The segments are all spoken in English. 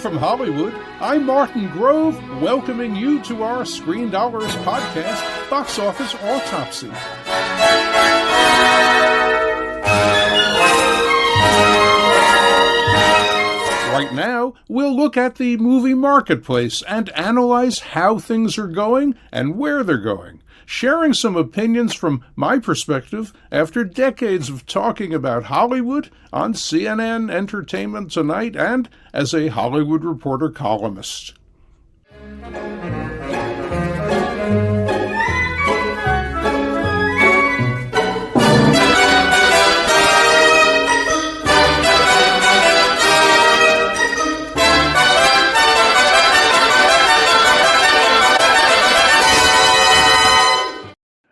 from Hollywood, I'm Martin Grove, welcoming you to our Screendollars podcast, Box Office Autopsy. Right now, we'll look at the movie marketplace and analyze how things are going and where they're going, sharing some opinions from my perspective after decades of talking about Hollywood on CNN Entertainment Tonight and as a Hollywood Reporter columnist.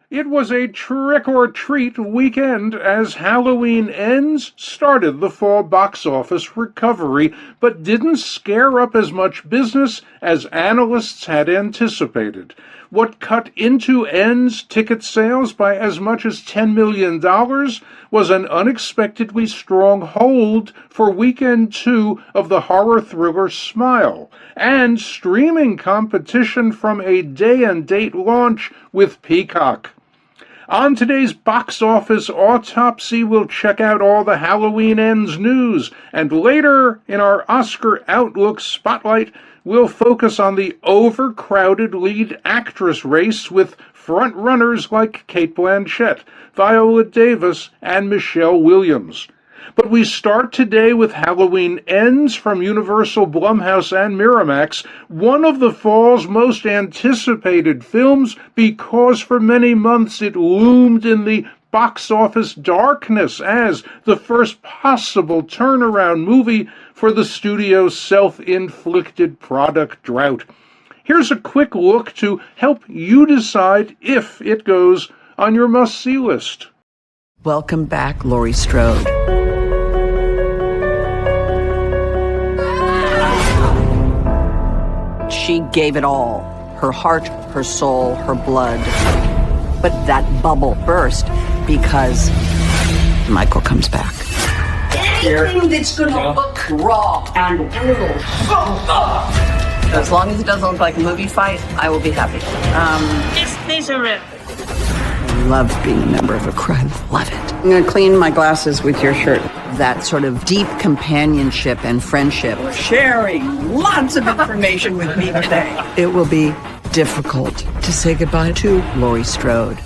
It was a trick-or-treat weekend as Halloween Ends started the fall box office recovery, but didn't scare up as much business as analysts had anticipated. What cut into Ends ticket sales by as much as $10 million was an unexpectedly strong hold for weekend 2 of the horror thriller Smile, and streaming competition from a day-and-date launch with Peacock. On today's Box Office Autopsy, we'll check out all the Halloween Ends news, and later in our Oscar Outlook Spotlight, we'll focus on the overcrowded lead actress race with frontrunners like Cate Blanchett, Viola Davis, and Michelle Williams. But we start today with Halloween Ends from Universal, Blumhouse, and Miramax, one of the fall's most anticipated films because for many months it loomed in the box office darkness as the first possible turnaround movie for the studio's self-inflicted product drought. Here's a quick look to help you decide if it goes on your must-see list. Welcome back, Laurie Strode. She gave it all, her heart, her soul, her blood. But that bubble burst because Michael comes back. Anything that's gonna look raw and brutal. As long as it doesn't look like a movie fight, I will be happy. These are it. I love being a member of a crowd. Love it. I'm gonna clean my glasses with your shirt. That sort of deep companionship and friendship. Sharing lots of information with me today. It will be difficult to say goodbye to Laurie Strode.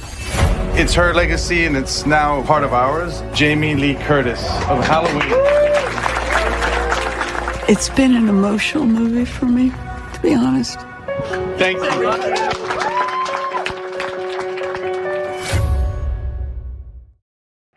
It's her legacy, and it's now part of ours. Jamie Lee Curtis of Halloween. It's been an emotional movie for me, to be honest. Thank you.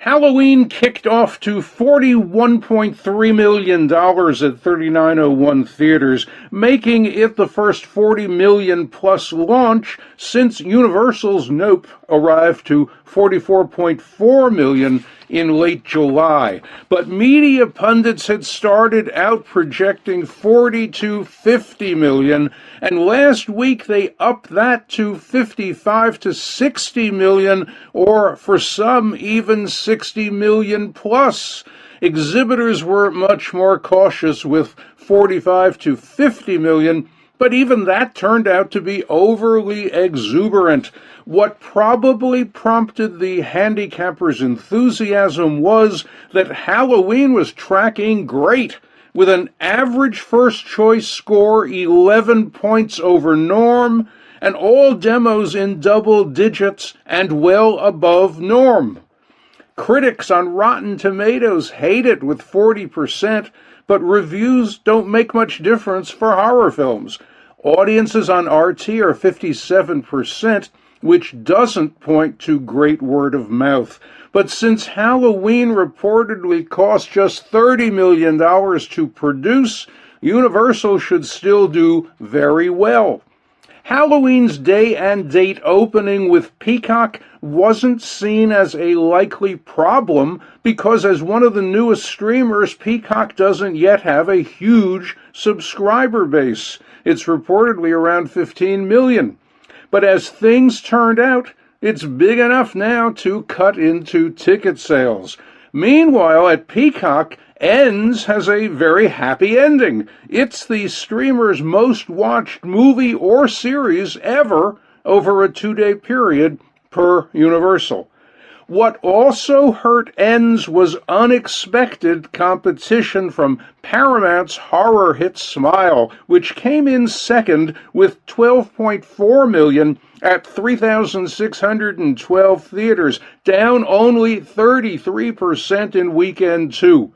Halloween kicked off to $41.3 million at 3901 theaters, making it the first $40 million plus launch since Universal's Nope arrived to $44.4 million in late July. But media pundits had started out projecting $40 to $50 million, and last week they upped that to $55 to $60 million, or for some even $60 million plus. Exhibitors were much more cautious with $45 to $50 million, but even that turned out to be overly exuberant. What probably prompted the handicappers' enthusiasm was that Halloween was tracking great, with an average first-choice score 11 points over norm, and all demos in double digits and well above norm. Critics on Rotten Tomatoes hate it with 40%, but reviews don't make much difference for horror films. Audiences on RT are 57%, which doesn't point to great word of mouth. But since Halloween reportedly cost just $30 million to produce, Universal should still do very well. Halloween's day and date opening with Peacock wasn't seen as a likely problem because as one of the newest streamers, Peacock doesn't yet have a huge subscriber base. It's reportedly around 15 million. But as things turned out, it's big enough now to cut into ticket sales. Meanwhile, at Peacock, Ends has a very happy ending. It's the streamer's most watched movie or series ever over a 2-day period per Universal. What also hurt Ends was unexpected competition from Paramount's horror hit Smile, which came in second with 12.4 million at 3,612 theaters, down only 33% in weekend 2.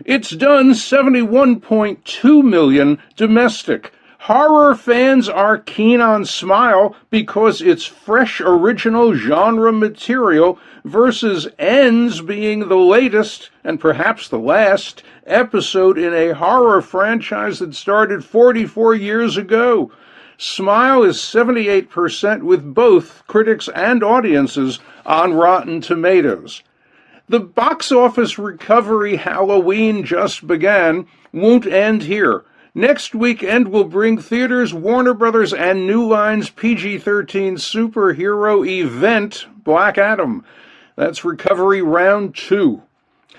It's done 71.2 million domestic. Horror fans are keen on Smile because it's fresh original genre material versus Ends being the latest, and perhaps the last, episode in a horror franchise that started 44 years ago. Smile is 78% with both critics and audiences on Rotten Tomatoes. The box office recovery Halloween just began won't end here. Next weekend will bring theaters Warner Brothers and New Line's PG-13 superhero event, Black Adam. That's recovery round 2.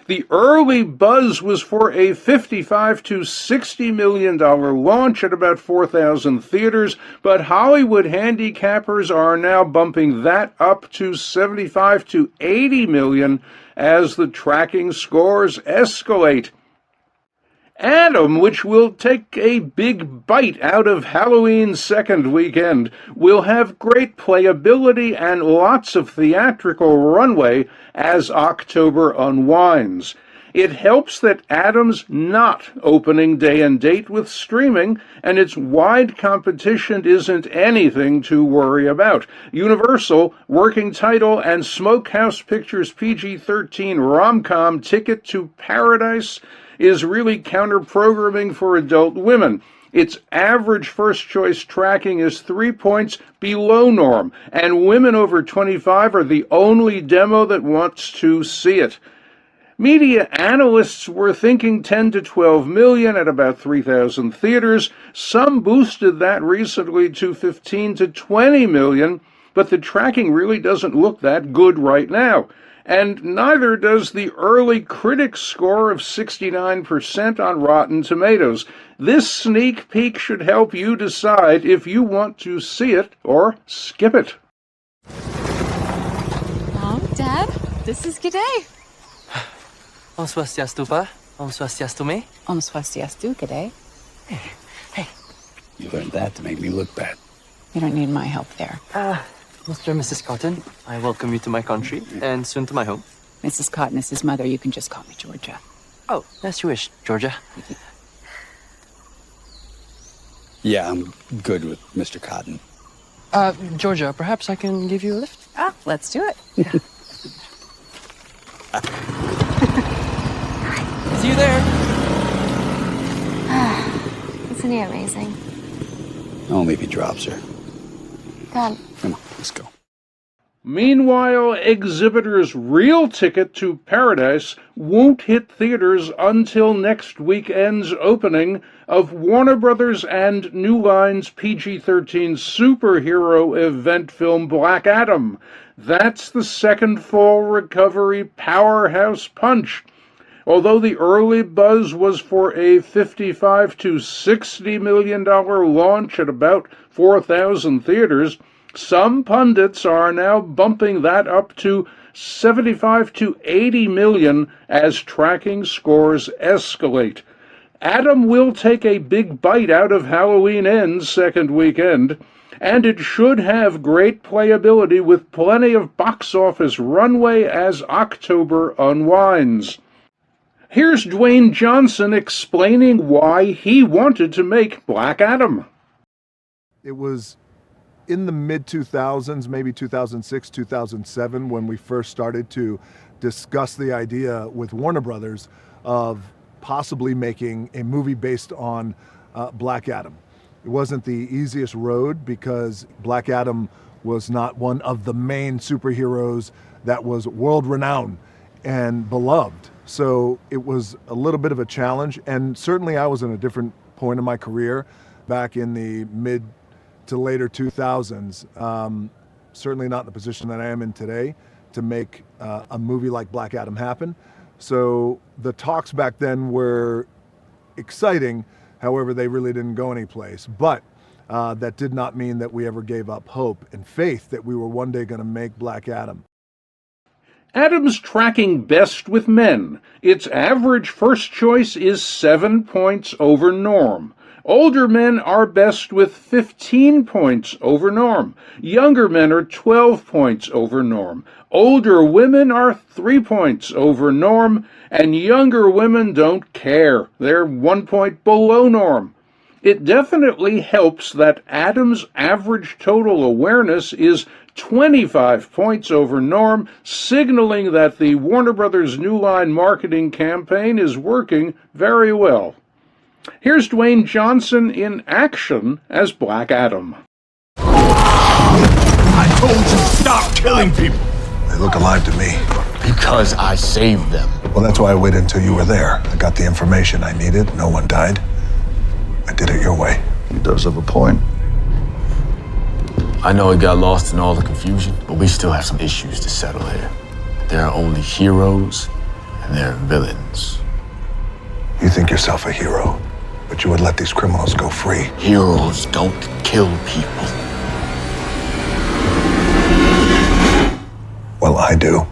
The early buzz was for a $55 to $60 million launch at about 4,000 theaters, but Hollywood handicappers are now bumping that up to 75 to 80 million as the tracking scores escalate. Adam, which will take a big bite out of Halloween's second weekend, will have great playability and lots of theatrical runway as October unwinds. It helps that Adam's not opening day and date with streaming, and its wide competition isn't anything to worry about. Universal, working title, and Smokehouse Pictures' PG-13 rom-com Ticket to Paradise is really counter-programming for adult women. Its average first-choice tracking is 3 points below norm, and women over 25 are the only demo that wants to see it. Media analysts were thinking 10 to 12 million at about 3,000 theaters. Some boosted that recently to 15 to 20 million, but the tracking really doesn't look that good right now. And neither does the early critics score of 69% on Rotten Tomatoes. This sneak peek should help you decide if you want to see it or skip it. Mom, Dad, this is G'day. Om Swastiastu, Pa. Om Swastiastu, Me. Om Swastiastu, G'day. Hey. You learned that to make me look bad. You don't need my help there. Mr. and Mrs. Cotton, I welcome you to my country and soon to my home. Mrs. Cotton is his mother. You can just call me Georgia. Oh, as you wish, Georgia. Yeah, I'm good with Mr. Cotton. Georgia, perhaps I can give you a lift? Let's do it. See you there. Isn't he amazing? Only if he drops her. God. Come on, let's go. Meanwhile, Exhibitor's real Ticket to Paradise won't hit theaters until next weekend's opening of Warner Brothers and New Line's PG-13 superhero event film Black Adam. That's the second fall recovery powerhouse punch. Although the early buzz was for a $55 to $60 million launch at about 4,000 theaters, some pundits are now bumping that up to 75 to 80 million as tracking scores escalate. Adam will take a big bite out of Halloween Ends second weekend, and it should have great playability with plenty of box office runway as October unwinds. Here's Dwayne Johnson explaining why he wanted to make Black Adam. It was in the mid-2000s, maybe 2006, 2007, when we first started to discuss the idea with Warner Brothers of possibly making a movie based on Black Adam. It wasn't the easiest road because Black Adam was not one of the main superheroes that was world-renowned and beloved. So it was a little bit of a challenge, and certainly I was in a different point in my career back in the mid to later 2000s. Certainly not in the position that I am in today to make a movie like Black Adam happen. So the talks back then were exciting. However, they really didn't go anyplace. But that did not mean that we ever gave up hope and faith that we were one day going to make Black Adam. Adam's tracking best with men. Its average first choice is 7 points over norm. Older men are best with 15 points over norm. Younger men are 12 points over norm. Older women are 3 points over norm, and younger women don't care. They're 1 point below norm. It definitely helps that Adam's average total awareness is 25 points over norm, signaling that the Warner Brothers New Line marketing campaign is working very well. Here's Dwayne Johnson in action as Black Adam. I told you, stop killing people. They look alive to me. Because I saved them. Well, that's why I waited until you were there. I got the information I needed. No one died. I did it your way. He does have a point. I know it got lost in all the confusion, but we still have some issues to settle here. There are only heroes and there are villains. You think yourself a hero, but you would let these criminals go free. Heroes don't kill people. Well, I do.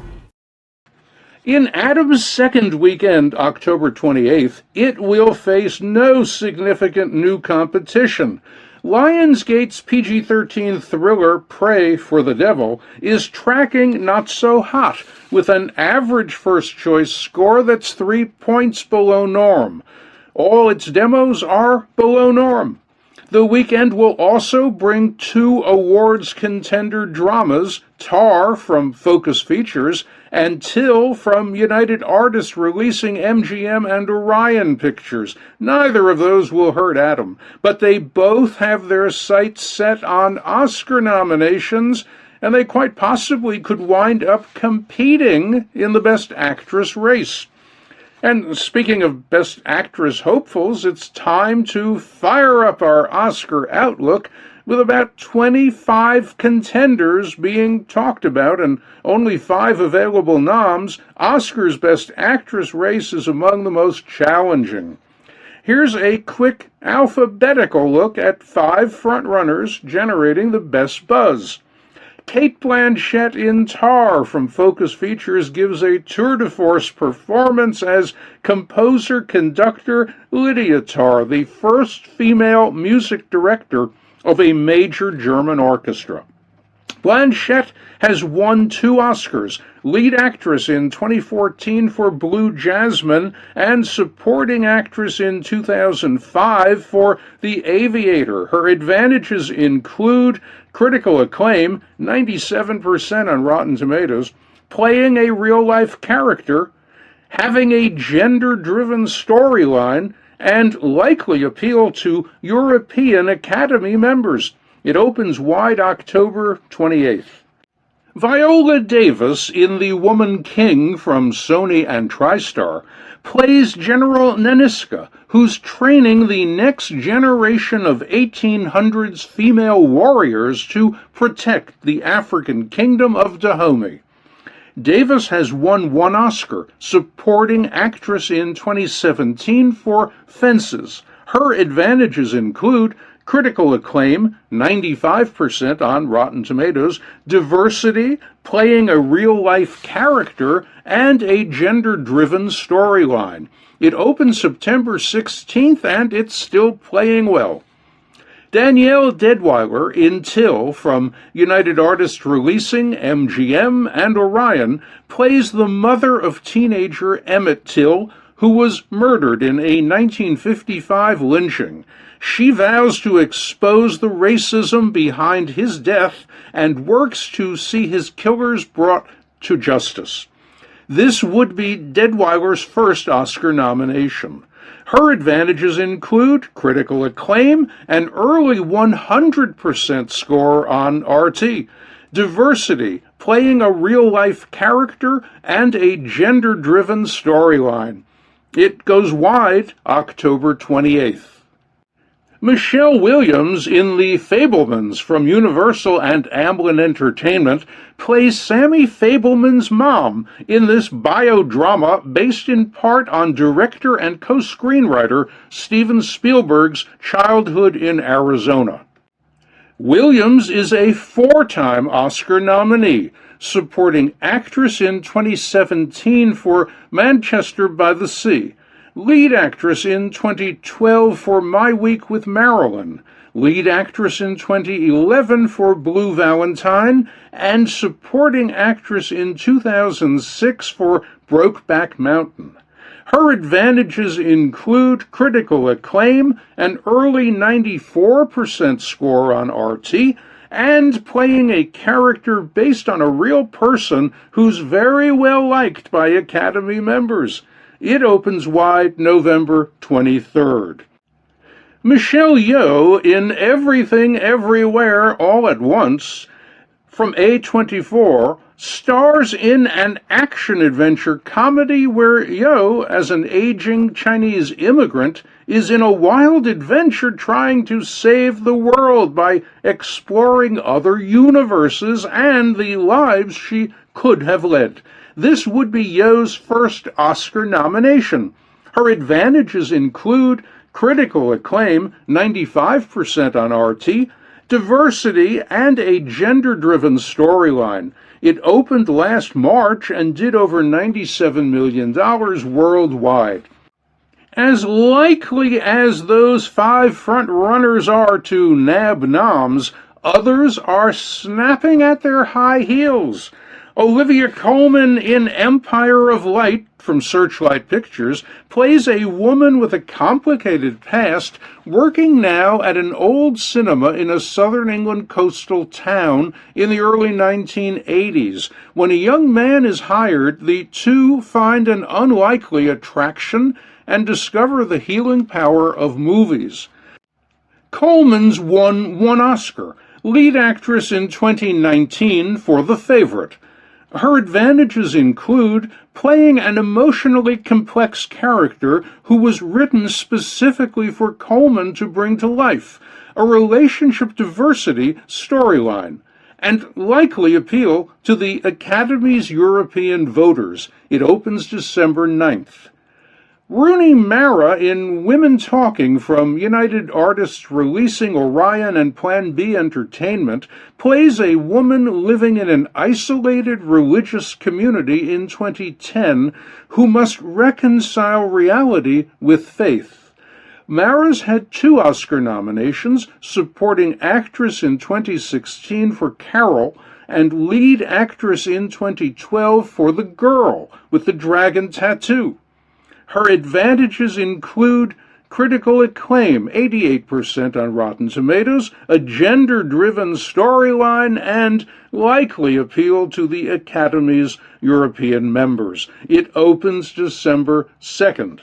In Adam's second weekend, October 28th, it will face no significant new competition. Lionsgate's PG-13 thriller Prey for the Devil is tracking not so hot, with an average first-choice score that's 3 points below norm. All its demos are below norm. The weekend will also bring 2 awards contender dramas, Tar from Focus Features and Till from United Artists releasing MGM and Orion Pictures. Neither of those will hurt Adam, but they both have their sights set on Oscar nominations, and they quite possibly could wind up competing in the Best Actress race. And speaking of Best Actress hopefuls, it's time to fire up our Oscar outlook with about 25 contenders being talked about and only 5 available noms. Oscar's Best Actress race is among the most challenging. Here's a quick alphabetical look at 5 frontrunners generating the best buzz. Cate Blanchett in Tar from Focus Features gives a tour de force performance as composer-conductor Lydia Tarr, the first female music director of a major German orchestra. Blanchette has won 2 Oscars, lead actress in 2014 for Blue Jasmine and supporting actress in 2005 for The Aviator. Her advantages include critical acclaim, 97% on Rotten Tomatoes, playing a real-life character, having a gender-driven storyline, and likely appeal to European Academy members. It opens wide October 28th. Viola Davis in The Woman King from Sony and TriStar plays General Naniska, who's training the next generation of 1800s female warriors to protect the African kingdom of Dahomey. Davis has won 1 Oscar, supporting actress in 2017 for Fences. Her advantages include critical acclaim, 95% on Rotten Tomatoes, diversity, playing a real-life character, and a gender-driven storyline. It opens September 16th, and it's still playing well. Danielle Deadwyler in Till from United Artists releasing MGM and Orion plays the mother of teenager Emmett Till, who was murdered in a 1955 lynching. She vows to expose the racism behind his death and works to see his killers brought to justice. This would be Deadwyler's first Oscar nomination. Her advantages include critical acclaim, an early 100% score on RT, diversity, playing a real-life character, and a gender-driven storyline. It goes wide October 28th. Michelle Williams in The Fabelmans from Universal and Amblin Entertainment plays Sammy Fabelman's mom in this biodrama based in part on director and co-screenwriter Steven Spielberg's Childhood in Arizona. Williams is a four-time Oscar nominee, supporting actress in 2017 for Manchester by the Sea, lead actress in 2012 for My Week with Marilyn, lead actress in 2011 for Blue Valentine, and supporting actress in 2006 for Brokeback Mountain. Her advantages include critical acclaim, an early 94% score on RT, and playing a character based on a real person who's very well liked by Academy members. It opens wide November 23rd. Michelle Yeoh in Everything Everywhere All at Once from A24 stars in an action-adventure comedy where Yeoh, as an aging Chinese immigrant, is in a wild adventure trying to save the world by exploring other universes and the lives she could have led. This would be Yeoh's first Oscar nomination. Her advantages include critical acclaim, 95% on RT, diversity, and a gender-driven storyline. It opened last March and did over $97 million worldwide. As likely as those 5 front-runners are to nab noms, others are snapping at their high heels. Olivia Colman in Empire of Light from Searchlight Pictures plays a woman with a complicated past working now at an old cinema in a southern England coastal town in the early 1980s. When a young man is hired, the two find an unlikely attraction and discover the healing power of movies. Colman's won 1 Oscar, lead actress in 2019 for The Favorite. Her advantages include playing an emotionally complex character who was written specifically for Colman to bring to life, a relationship diversity storyline, and likely appeal to the Academy's European voters. It opens December 9th. Rooney Mara in Women Talking from United Artists Releasing Orion and Plan B Entertainment plays a woman living in an isolated religious community in 2010 who must reconcile reality with faith. Mara's had 2 Oscar nominations, supporting actress in 2016 for Carol and lead actress in 2012 for The Girl with the Dragon Tattoo. Her advantages include critical acclaim, 88% on Rotten Tomatoes, a gender-driven storyline, and likely appeal to the Academy's European members. It opens December 2nd.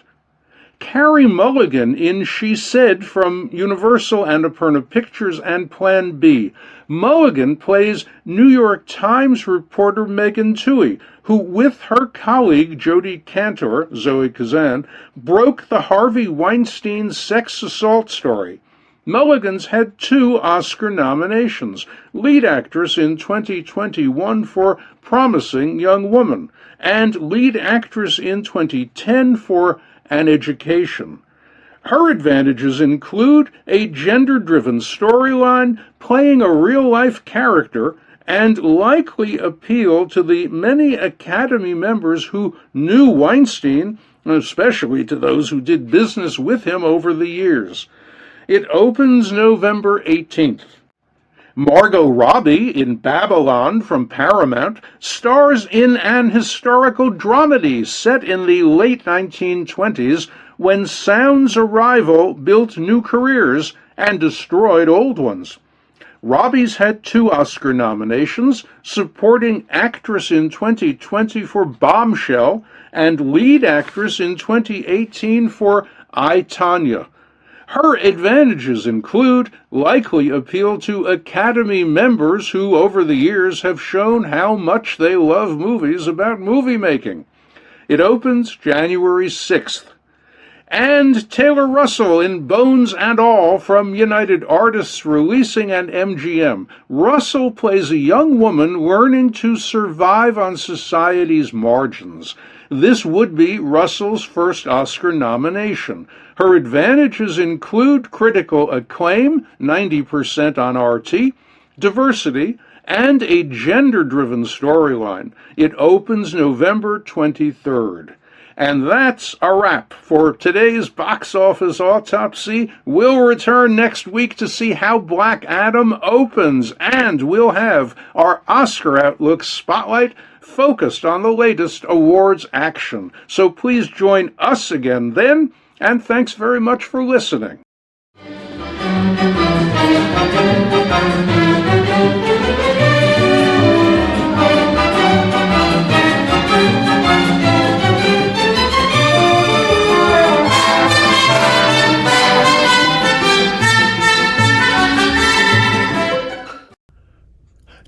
Carey Mulligan in She Said from Universal, Annapurna Pictures, and Plan B. Mulligan plays New York Times reporter Megan Twohey, who, with her colleague Jodie Cantor, Zoe Kazan, broke the Harvey Weinstein sex assault story. Mulligan's had 2 Oscar nominations, lead actress in 2021 for Promising Young Woman, and lead actress in 2010 for An Education. Her advantages include a gender-driven storyline, playing a real-life character, and likely appeal to the many Academy members who knew Weinstein, especially to those who did business with him over the years. It opens November 18th. Margot Robbie in Babylon from Paramount stars in an historical dramedy set in the late 1920s when sound's arrival built new careers and destroyed old ones. Robbie's had 2 Oscar nominations, supporting actress in 2020 for Bombshell and lead actress in 2018 for I, Tonya. Her advantages include likely appeal to Academy members who over the years have shown how much they love movies about movie making. It opens January 6th. And Taylor Russell in Bones and All from United Artists Releasing and MGM. Russell plays a young woman learning to survive on society's margins. This would be Russell's first Oscar nomination. Her advantages include critical acclaim, 90% on RT, diversity, and a gender-driven storyline. It opens November 23rd. And that's a wrap for today's Box Office Autopsy. We'll return next week to see how Black Adam opens, and we'll have our Oscar Outlook Spotlight focused on the latest awards action. So please join us again then, and thanks very much for listening.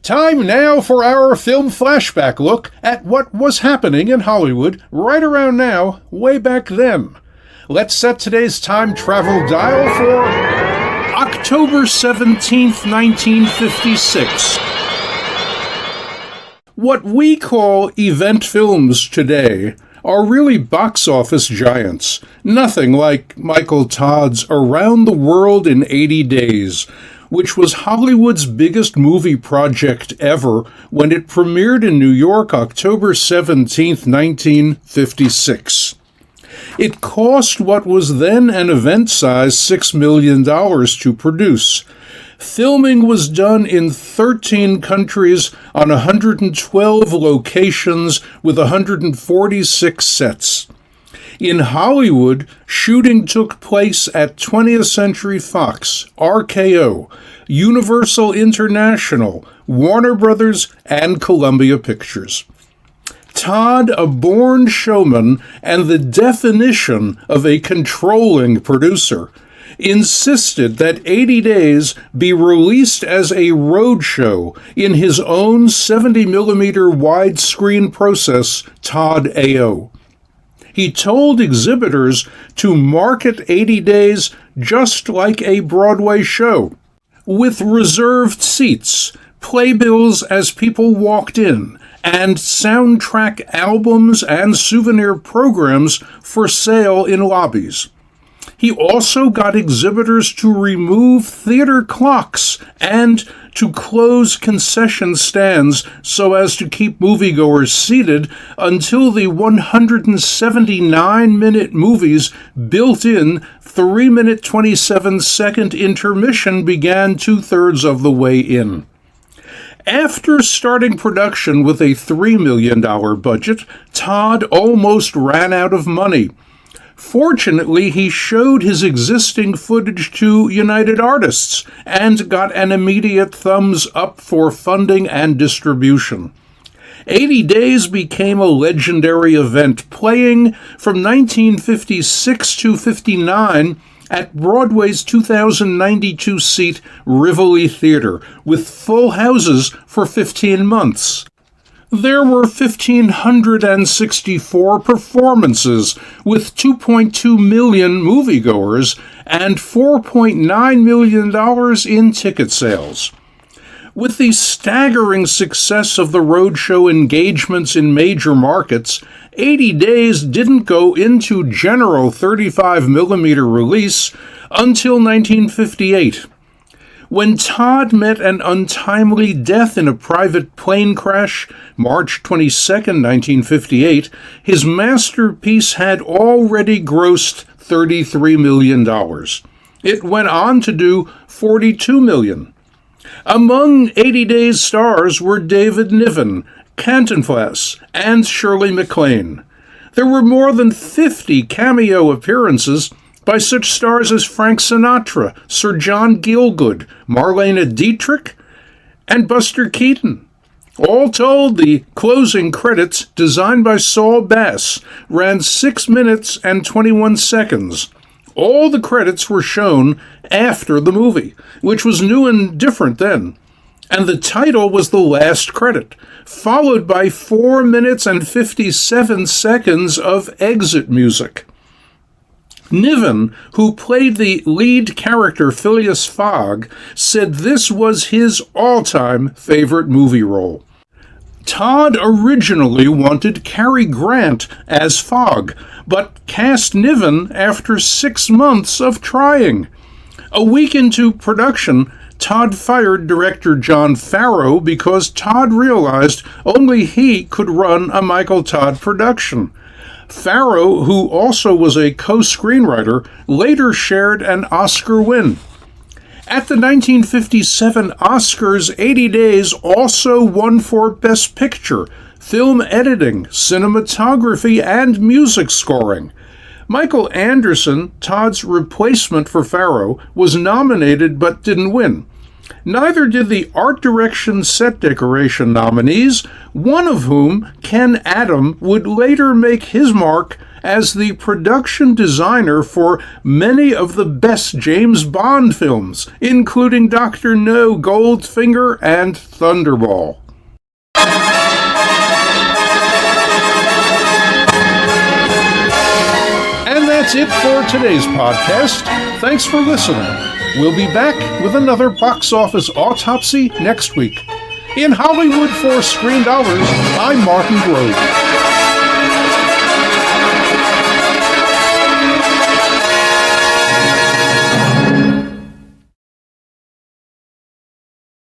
Time now for our film flashback look at what was happening in Hollywood right around now, way back then. Let's set today's time travel dial for October 17th, 1956. What we call event films today are really box office giants. Nothing like Michael Todd's Around the World in 80 Days, which was Hollywood's biggest movie project ever when it premiered in New York October 17, 1956. It cost what was then an event size $6 million to produce. Filming was done in 13 countries on 112 locations with 146 sets. In Hollywood, shooting took place at 20th Century Fox, RKO, Universal International, Warner Brothers, and Columbia Pictures. Todd, a born showman and the definition of a controlling producer, insisted that 80 Days be released as a roadshow in his own 70mm widescreen process, Todd AO. He told exhibitors to market 80 Days just like a Broadway show, with reserved seats, playbills as people walked in, and soundtrack albums and souvenir programs for sale in lobbies. He also got exhibitors to remove theater clocks and to close concession stands so as to keep moviegoers seated until the 179-minute movie's built-in 3-minute 27-second intermission began 2/3 of the way in. After starting production with a $3 million budget, Todd almost ran out of money. Fortunately, he showed his existing footage to United Artists and got an immediate thumbs up for funding and distribution. 80 Days became a legendary event, playing from 1956 to 59 at Broadway's 2,092-seat Rivoli Theater, with full houses for 15 months. There were 1,564 performances, with 2.2 million moviegoers and $4.9 million in ticket sales. With the staggering success of the roadshow engagements in major markets, 80 Days didn't go into general 35mm release until 1958. When Todd met an untimely death in a private plane crash, March 22, 1958, his masterpiece had already grossed $33 million. It went on to do $42 million. Among 80 Days stars were David Niven, Cantinflas, and Shirley MacLaine. There were more than 50 cameo appearances by such stars as Frank Sinatra, Sir John Gielgud, Marlene Dietrich, and Buster Keaton. All told, the closing credits, designed by Saul Bass, ran 6 minutes and 21 seconds. All the credits were shown after the movie, which was new and different then. And the title was the last credit, followed by 4 minutes and 57 seconds of exit music. Niven, who played the lead character Phileas Fogg, said this was his all-time favorite movie role. Todd originally wanted Cary Grant as Fogg, but cast Niven after 6 months of trying. A week into production, Todd fired director John Farrow because Todd realized only he could run a Michael Todd production. Farrow, who also was a co-screenwriter, later shared an Oscar win. At the 1957 Oscars, 80 Days also won for Best Picture, Film Editing, Cinematography, and Music Scoring. Michael Anderson, Todd's replacement for Farrow, was nominated but didn't win. Neither did the Art Direction Set Decoration nominees, one of whom, Ken Adam, would later make his mark as the production designer for many of the best James Bond films, including Dr. No, Goldfinger, and Thunderball. And that's it for today's podcast. Thanks for listening. We'll be back with another box office autopsy next week. In Hollywood for Screendollars, I'm Martin Grove.